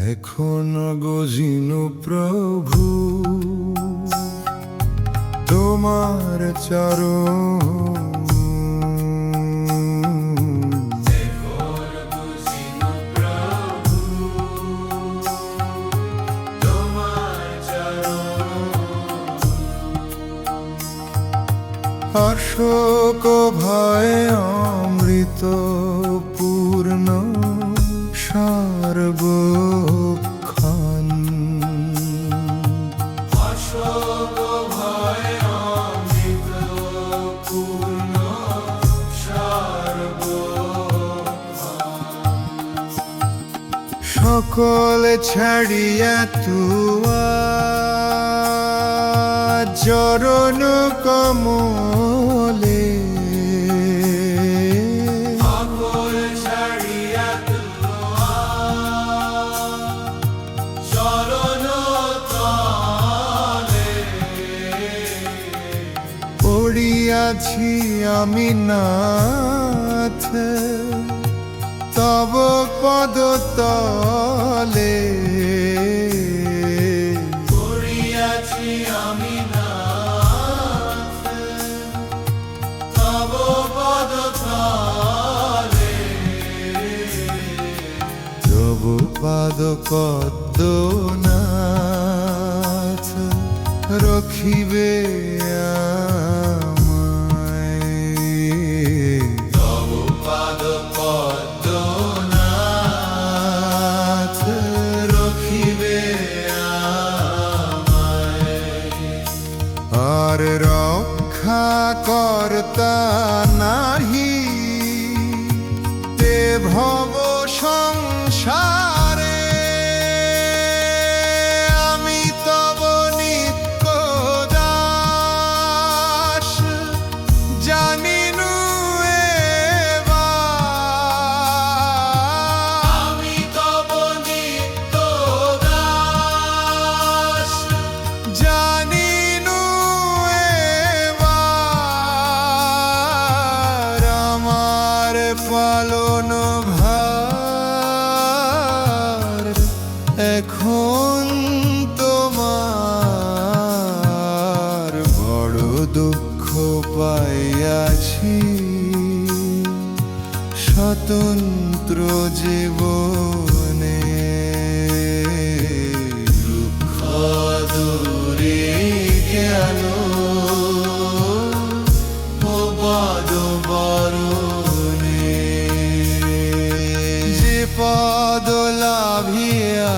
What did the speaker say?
এখনো গজিনু প্রভু তোমার চরণ, অশোক ভয়ে অমৃত পূর্ণ সর্বক্ষণ, অশোক ভয়ে অমৃত পূর্ণ সর্বক্ষণ, সকল ছাড়িয়া তুয়া চরণ কমলে, সকল ছাড়িয়া তুয়া চরণ তলে পড়িয়াছি আমি নাথ তব পদ তলে, পড়িয়াছি আমি নাথ তব পদ তলে, তব পাদ পদ্ম নাথ রখিবে আর রক্ষা কর্তা নাহি তে ভব সংসারে, আমি তব নিত্য দাস জানিনু এবার, আমি তব নিত্য দাস জানি পালন ভার এখন তোমার, বড় দুঃখ পাইয়াছি স্বতন্ত্র জীবনে, দুঃখ দূরে গেল পদ বরণে, পদ লাভিয়া